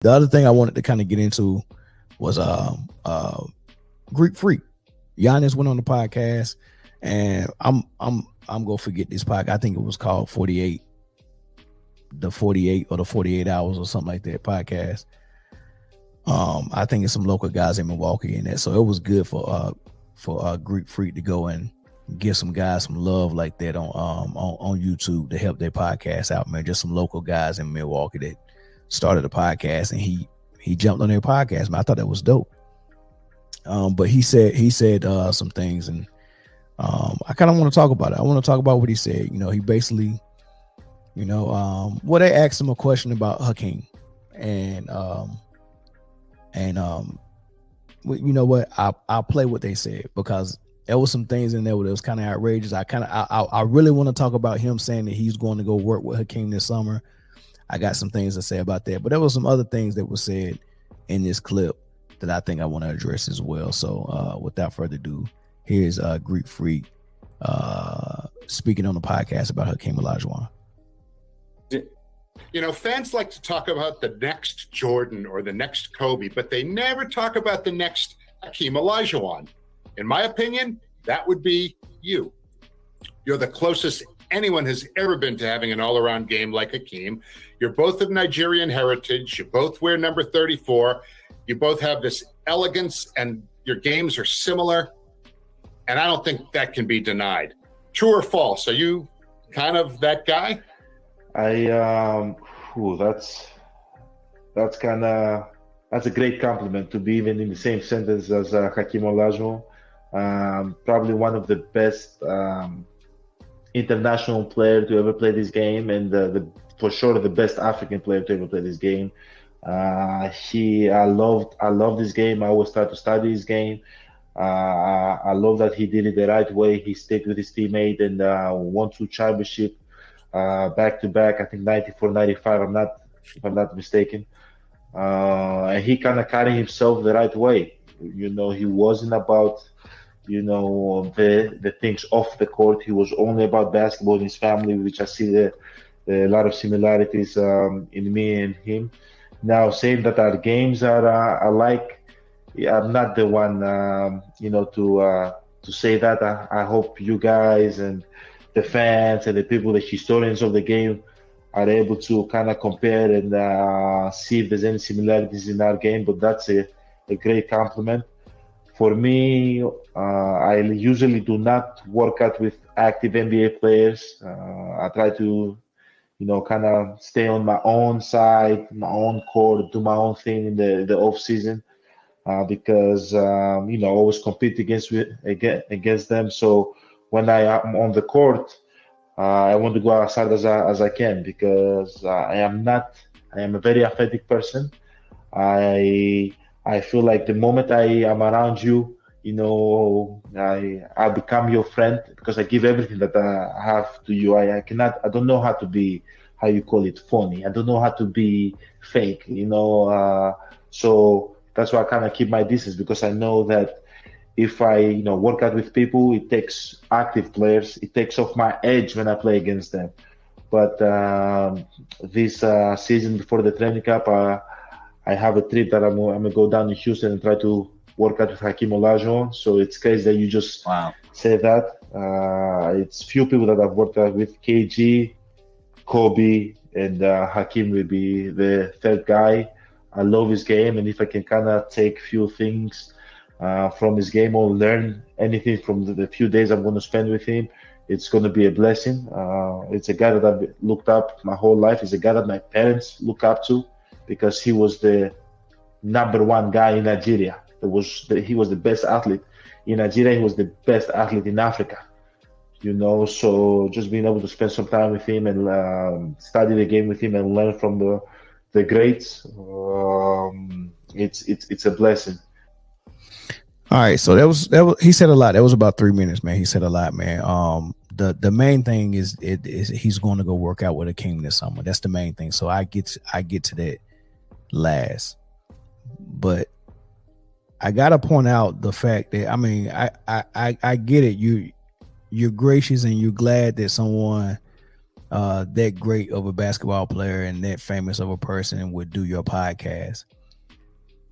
The other thing I wanted to kind of get into was Greek Freak. Giannis went on the podcast, and I'm gonna forget this podcast. I think it was called 48, the 48 or the 48 hours or something like that podcast. I think it's some local guys in Milwaukee in that, so it was good for Greek Freak to go and give some guys some love like that on YouTube to help their podcast out, man. Just some local guys in Milwaukee that started a podcast, and he jumped on their podcast, man. I thought that was dope. But he said some things, and I kind of want to talk about it. I want to talk about what he said. You know, he basically, they asked him a question about Hakeem, and you know what? I'll play what they said, because there was some things in there that was kind of outrageous. I really want to talk about him saying that he's going to go work with Hakeem this summer. I got some things to say about that, but there was some other things that were said in this clip that I think I want to address as well. So without further ado, here's Greek Freak speaking on the podcast about Hakeem Olajuwon. You know, fans like to talk about the next Jordan or the next Kobe, but they never talk about the next Hakeem Olajuwon. In my opinion, that would be you. You're the closest anyone has ever been to having an all-around game like Hakeem. You're both of Nigerian heritage. You both wear number 34. You both have this elegance, and your games are similar. And I don't think that can be denied. True or false? Are you kind of that guy? That's a great compliment to be even in the same sentence as Hakeem Olajuwon. Probably one of the best international player to ever play this game, and for sure the best African player to ever play this game. I love this game. I always try to study his game. I love that he did it the right way. He stayed with his teammate and won 2 championship back to back. I think 94, 95. If I'm not mistaken. And he kind of carried himself the right way. You know, he wasn't about the things off the court. He was only about basketball and his family, which I see a lot of similarities in me and him. Now, saying that our games are alike, I'm not the one, to say that. I hope you guys and the fans and the people, the historians of the game, are able to kind of compare and see if there's any similarities in our game. But that's a great compliment. For me, I usually do not work out with active NBA players. I try to, kind of stay on my own side, my own court, do my own thing in the off season, because always compete against them. So when I am on the court, I want to go as hard as I can, because I am a very athletic person. I feel like the moment I am around you, I become your friend, because I give everything that I have to you. I don't know how to be, how you call it, funny. I don't know how to be fake, so that's why I kind of keep my distance, because I know that if I, work out with people, it takes active players. It takes off my edge when I play against them. But this season before the training camp, I have a trip that I'm gonna go down to Houston and try to work out with Hakeem Olajuwon. So it's crazy that you just say that. It's few people that I've worked out with. KG, Kobe, and Hakeem will be the third guy. I love his game, and if I can kind of take few things from his game or learn anything from the few days I'm going to spend with him, it's going to be a blessing. It's a guy that I've looked up my whole life. It's a guy that my parents look up to, because he was the number one guy in Nigeria. He was the best athlete in Nigeria. He was the best athlete in Africa. So just being able to spend some time with him and study the game with him and learn from the greats, it's a blessing. All right, so that was he said a lot. That was about 3 minutes, man. He said a lot, man. The main thing is he's going to go work out with Hakeem this summer. That's the main thing. So I get to that last, but I gotta point out the fact that, I mean, I get it. You're gracious and you're glad that someone that great of a basketball player and that famous of a person would do your podcast.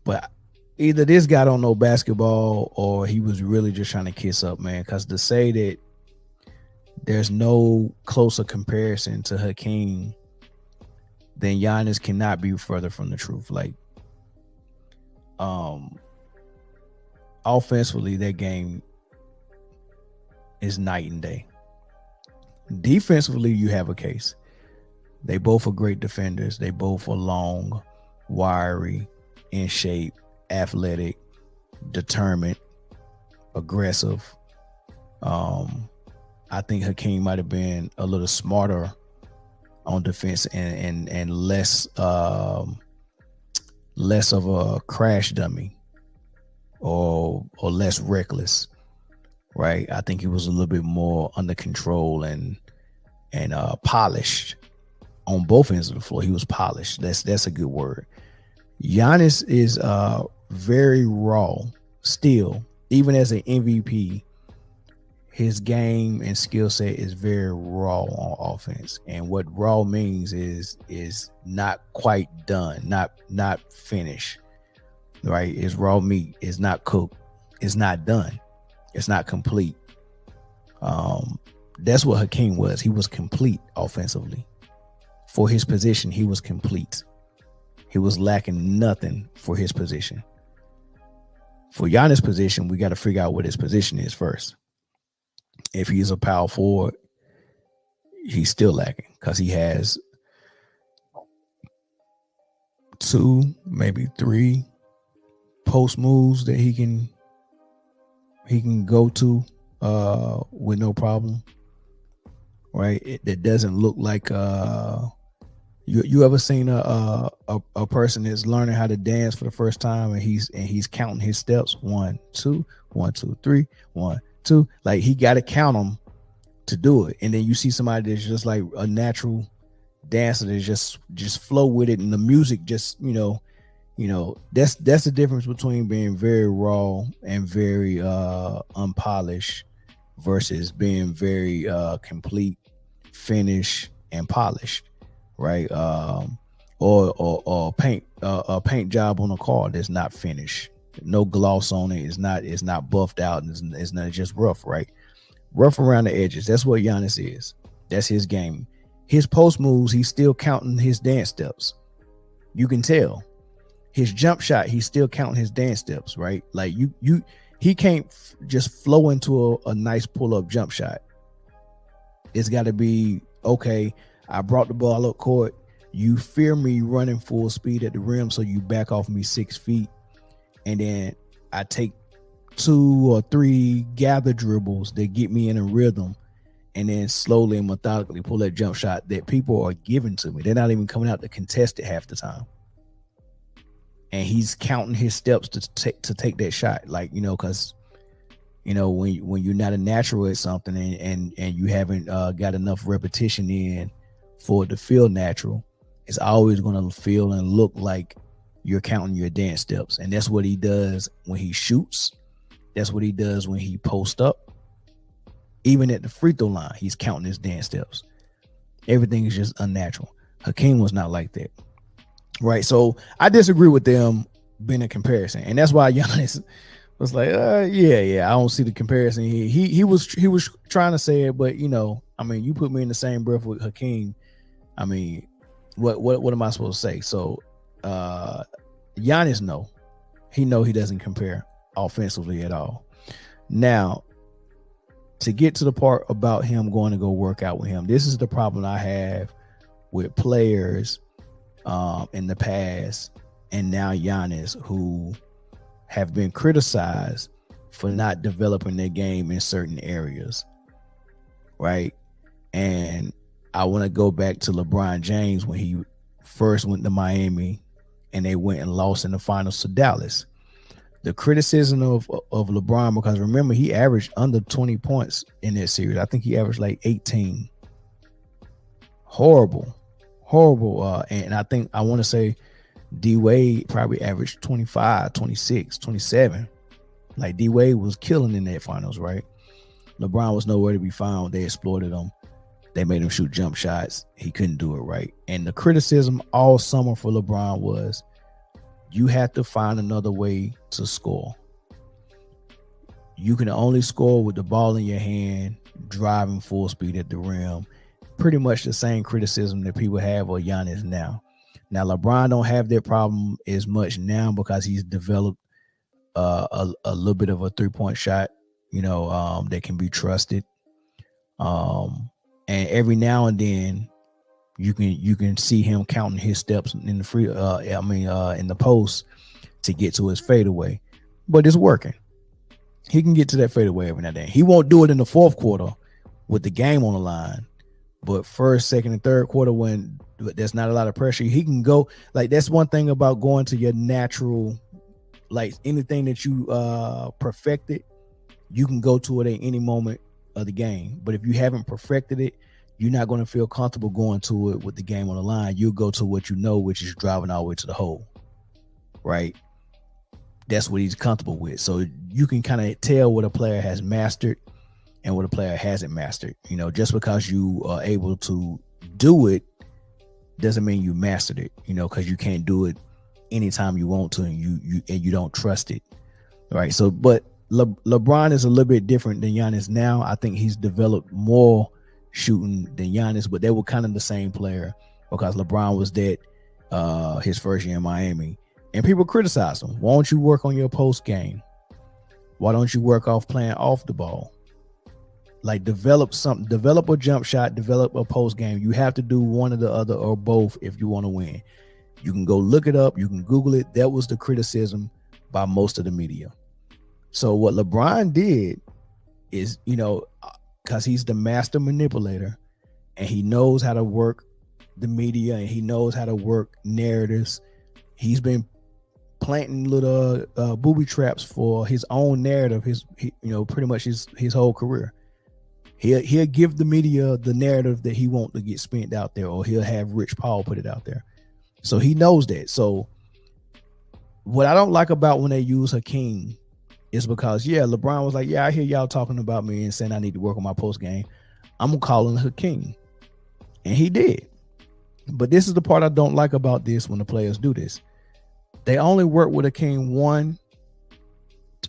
But either this guy don't know basketball or he was really just trying to kiss up, man. Because to say that there's no closer comparison to Hakeem than Giannis cannot be further from the truth. Like, offensively, that game is night and day. Defensively, you have a case. They both are great defenders. They both are long, wiry, in shape, athletic, determined, aggressive. I think Hakeem might have been a little smarter on defense and less of a crash dummy or less reckless, right? I think he was a little bit more under control and polished on both ends of the floor. He was polished. That's a good word. Giannis is very raw still, even as an MVP. His game and skill set is very raw on offense. And what raw means is not quite done, not finished, right? It's raw meat. It's not cooked. It's not done. It's not complete. That's what Hakeem was. He was complete offensively. For his position, he was complete. He was lacking nothing for his position. For Giannis' position, we got to figure out what his position is first. If he's a power forward, he's still lacking because he has 2, maybe 3 post moves that he can go to with no problem, right? That doesn't look like you ever seen a person that's learning how to dance for the first time and he's counting his steps 1 2 1 2 3 1 2, like he got to count them to do it. And then you see somebody that's just like a natural dancer that just flow with it, and the music just that's the difference between being very raw and very unpolished versus being very complete, finished, and polished, right? Or paint a paint job on a car that's not finished, no gloss on it. It's not buffed out, and it's not just rough, right? Rough around the edges. That's what Giannis is. That's his game. His post moves, he's still counting his dance steps. You can tell. His jump shot, he's still counting his dance steps, right? Like he can't just flow into a nice pull-up jump shot. It's got to be, okay, I brought the ball up court. You fear me running full speed at the rim, so you back off me 6 feet. And then I take 2 or 3 gather dribbles that get me in a rhythm, and then slowly and methodically pull that jump shot that people are giving to me. They're not even coming out to contest it half the time. And he's counting his steps to take that shot. Like, because, when you're not a natural at something and you haven't got enough repetition in for it to feel natural, it's always going to feel and look like you're counting your dance steps. And that's what he does when he shoots. That's what he does when he posts up. Even at the free throw line, he's counting his dance steps. Everything is just unnatural. Hakeem was not like that. Right. So I disagree with them being a comparison. And that's why Giannis was like, yeah, I don't see the comparison here. He was trying to say it, but you put me in the same breath with Hakeem. I mean, what am I supposed to say? So Giannis he doesn't compare offensively at all. Now, to get to the part about him going to go work out with him, this is the problem I have with players in the past and now Giannis, who have been criticized for not developing their game in certain areas, right? And I want to go back to LeBron James when he first went to Miami and they went and lost in the finals to Dallas. The criticism of LeBron, because remember, he averaged under 20 points in that series. I think he averaged like 18. Horrible. And I want to say D-Wade probably averaged 25, 26, 27. Like D-Wade was killing in that finals, right? LeBron was nowhere to be found. They exploited him. They made him shoot jump shots. He couldn't do it right. And the criticism all summer for LeBron was, you have to find another way to score. You can only score with the ball in your hand, driving full speed at the rim. Pretty much the same criticism that people have of Giannis now. Now, LeBron don't have that problem as much now because he's developed a little bit of a three-point shot, that can be trusted. And every now and then you can see him counting his steps in the in the post to get to his fadeaway, but it's working. He can get to that fadeaway every now and then. He won't do it in the fourth quarter with the game on the line, but first, second, and third quarter when there's not a lot of pressure, he can go. Like, that's one thing about going to your natural, like anything that you perfected, you can go to it at any moment of the game. But if you haven't perfected it, you're not going to feel comfortable going to it with the game on the line. You'll go to what you know, which is driving all the way to the hole, right? That's what he's comfortable with. So you can kind of tell what a player has mastered and what a player hasn't mastered. Just because you are able to do it doesn't mean you mastered it, because you can't do it anytime you want to, and you don't trust it, right? So, but LeBron is a little bit different than Giannis now. I think he's developed more shooting than Giannis, but they were kind of the same player because LeBron was that his first year in Miami, and people criticize him. Why don't you work on your post game? Why don't you work off playing off the ball? Like, develop a jump shot, develop a post game. You have to do one or the other or both if you want to win. You can go look it up. You can Google it. That was the criticism by most of the media. So what LeBron did is, because he's the master manipulator and he knows how to work the media and he knows how to work narratives. He's been planting little booby traps for his own narrative. Pretty much his whole career. He'll give the media the narrative that he wants to get spent out there, or he'll have Rich Paul put it out there. So he knows that. So what I don't like about when they use Hakeem is because, LeBron was like, I hear y'all talking about me and saying I need to work on my post game. I'm gonna call him Hakeem. And he did. But this is the part I don't like about this when the players do this. They only work with Hakeem 1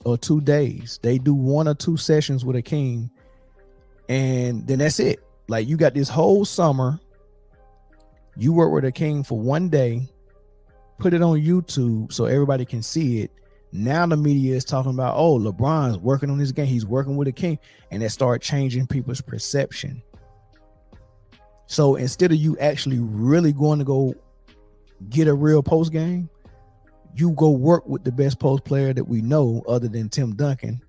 or 2 days. They do 1 or 2 sessions with Hakeem, and then that's it. Like, you got this whole summer. You work with Hakeem for 1 day, put it on YouTube so everybody can see it. Now the media is talking about, oh, LeBron's working on his game. He's working with Hakeem, and that start changing people's perception. So instead of you actually really going to go get a real post game, you go work with the best post player that we know other than Tim Duncan.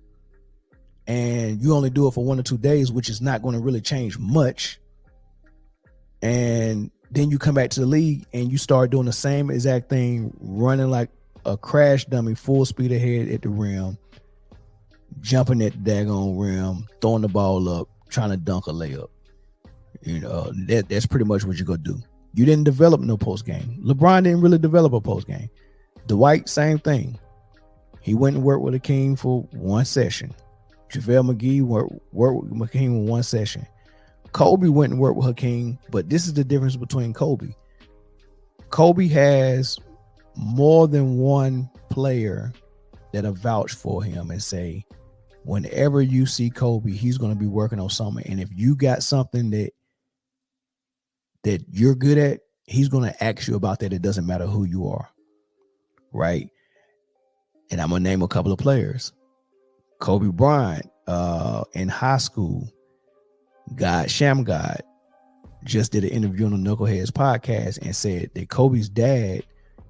And you only do it for 1 or 2 days, which is not going to really change much. And then you come back to the league and you start doing the same exact thing, running like a crash dummy, full speed ahead at the rim, jumping at the daggone rim, throwing the ball up, trying to dunk a layup. That's pretty much what you're going to do. You didn't develop no post game. LeBron didn't really develop a post game. Dwight, same thing. He went and worked with Hakeem for 1 session. JaVale McGee worked with Hakeem in 1 session. Kobe went and worked with Hakeem, but this is the difference between Kobe. Kobe has more than one player that'll vouch for him and say, whenever you see Kobe, he's going to be working on something. And if you got something that you're good at, he's going to ask you about that. It doesn't matter who you are. Right? And I'm going to name a couple of players. Kobe Bryant in high school, Sham God, just did an interview on the Knuckleheads podcast and said that Kobe's dad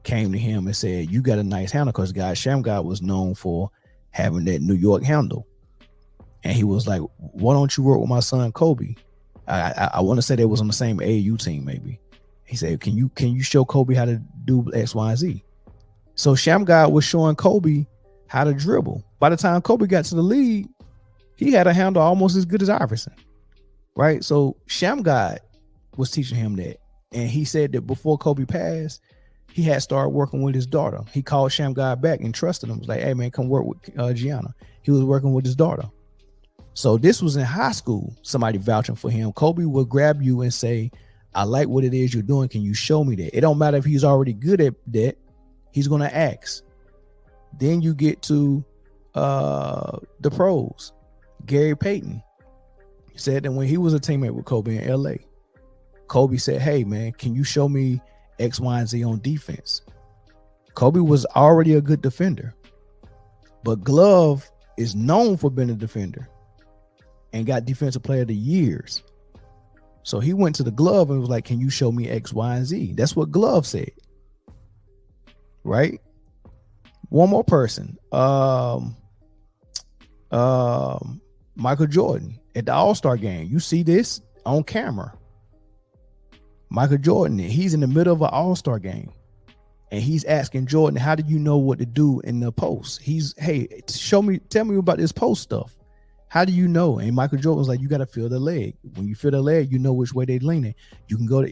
came to him and said, you got a nice handle, because Sham God was known for having that New York handle. And he was like, why don't you work with my son Kobe? I want to say they was on the same AAU team maybe. He said, can you show Kobe how to do X, Y, and Z? So Sham God was showing Kobe how to dribble. By the time Kobe got to the league, he had a handle almost as good as Iverson, right? So Sham God was teaching him that. And he said that before Kobe passed, he had started working with his daughter. He called Sham God back and trusted him. Was like, hey man, come work with Gianna. He was working with his daughter. So this was in high school, somebody vouching for him. Kobe would grab you and say, I like what it is you're doing. Can you show me that? It don't matter if he's already good at that. He's going to ask. Then you get to the pros. Gary Payton said that when he was a teammate with Kobe in LA, Kobe said, hey, man, can you show me X, Y, and Z on defense? Kobe was already a good defender, but Glove is known for being a defender and got defensive player of the years. So he went to the Glove and was like, can you show me X, Y, and Z? That's what Glove said. Right? One more person. Michael Jordan at the All-Star game. You see this on camera. Michael Jordan, he's in the middle of an All-Star game. And he's asking Jordan, how do you know what to do in the post? Hey, tell me about this post stuff. How do you know? And Michael Jordan was like, you got to feel the leg. When you feel the leg, you know which way they're leaning. You can go to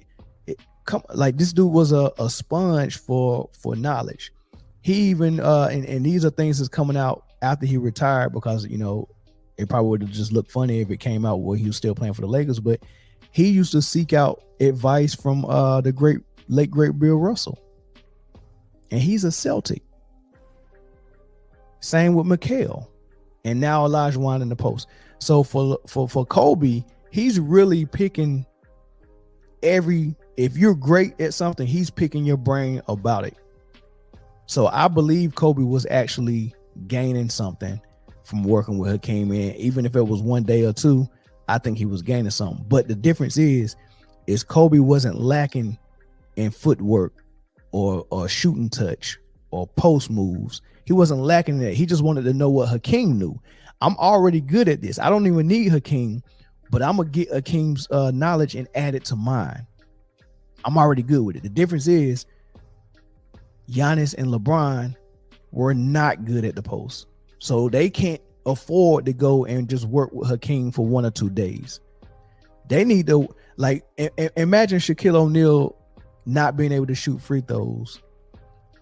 like this dude was a sponge for knowledge. He even and these are things that's coming out after he retired, because it probably would have just looked funny if it came out while he was still playing for the Lakers. But he used to seek out advice from the late great Bill Russell. And he's a Celtic. Same with McHale. And now Olajuwon in the post. So for Kobe, he's really picking if you're great at something, he's picking your brain about it. So I believe Kobe was actually gaining something from working with Hakeem. And even if it was one day or two, I think he was gaining something. But the difference is Kobe wasn't lacking in footwork or shooting touch or post moves. He wasn't lacking that. He just wanted to know what Hakeem knew. I'm already good at this. I don't even need Hakeem, but I'm going to get Hakeem's knowledge and add it to mine. I'm already good with it. The difference is Giannis and LeBron were not good at the post. So they can't afford to go and just work with Hakeem for 1 or 2 days. They need to, like, imagine Shaquille O'Neal not being able to shoot free throws,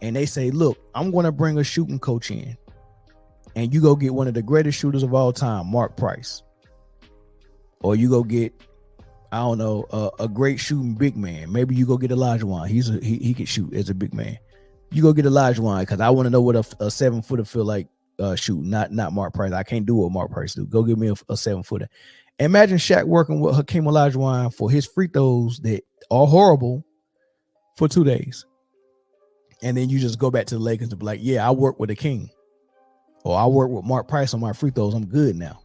and they say, look, I'm going to bring a shooting coach in, and you go get one of the greatest shooters of all time, Mark Price, or you go get, I don't know, a great shooting big man. Maybe you go get Olajuwon. He can shoot as a big man. You go get Olajuwon, because I want to know what a 7-footer feel like shooting, not Mark Price. I can't do what Mark Price do. Go give me a 7-footer. Imagine Shaq working with Hakeem Olajuwon for his free throws that are horrible for 2 days. And then you just go back to the Lakers to be like, yeah, I work with a king, or I work with Mark Price on my free throws. I'm good now.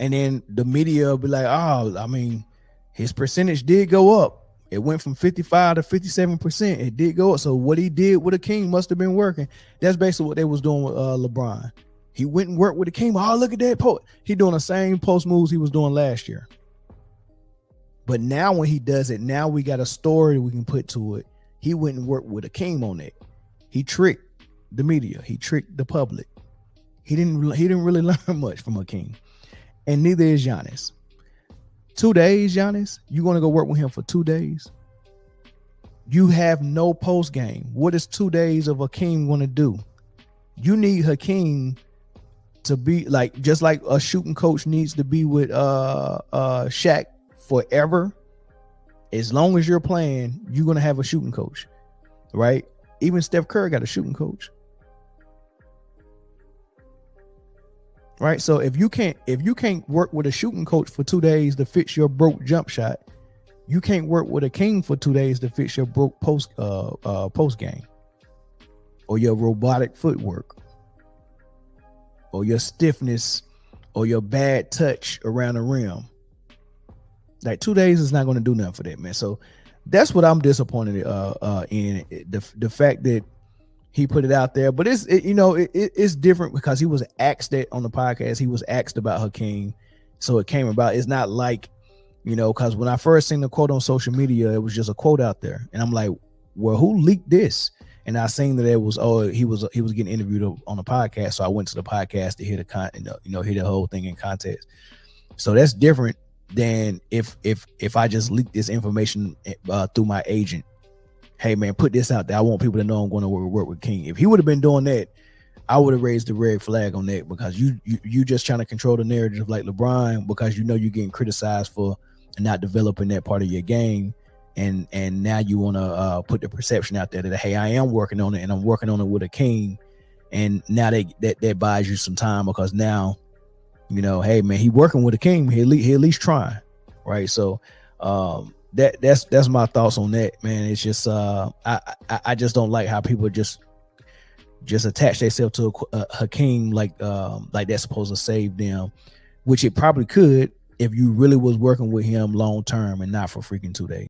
And then the media will be like, oh, I mean, his percentage did go up. It went from 55 to 57%. It did go up. So what he did with a king must have been working. That's basically what they was doing with LeBron. He went and worked with the king. Oh, look at that post. He doing the same post moves he was doing last year. But now when he does it, now we got a story we can put to it. He went and worked with Hakeem on it. He tricked the media. He tricked the public. He didn't really learn much from Hakeem. And neither is Giannis. 2 days, Giannis, you're going to go work with him for 2 days? You have no post game. What is 2 days of Hakeem going to do? You need Hakeem to be like, just like a shooting coach needs to be with Shaq forever. As long as you're playing, you're going to have a shooting coach, right? Even Steph Curry got a shooting coach. Right. So if you can't work with a shooting coach for 2 days to fix your broke jump shot, you can't work with a king for 2 days to fix your broke post game, or your robotic footwork, or your stiffness, or your bad touch around the rim. Like 2 days is not going to do nothing for that, man. So that's what I'm disappointed in, the fact that he put it out there. But it's different because he was asked that on the podcast. He was asked about Hakeem, so it came about. It's not like, because when I first seen the quote on social media, it was just a quote out there, and I'm like, well, who leaked this? And I seen that it was, he was getting interviewed on the podcast, so I went to the podcast to hear hear the whole thing in context. So that's different than if I just leaked this information through my agent. Hey man, put this out there. I want people to know I'm going to work with King. If he would have been doing that, I would have raised the red flag on that, because you just trying to control the narrative like LeBron, because you know you're getting criticized for not developing that part of your game, and now you want to put the perception out there that, hey, I am working on it, and I'm working on it with a king, and now that buys you some time, because now, you know, hey man, he working with a king, he at least trying, right? So that's my thoughts on that, man. It's just I just don't like how people just attach themselves to a Hakeem like that's supposed to save them, which it probably could if you really was working with him long term and not for freaking 2 days.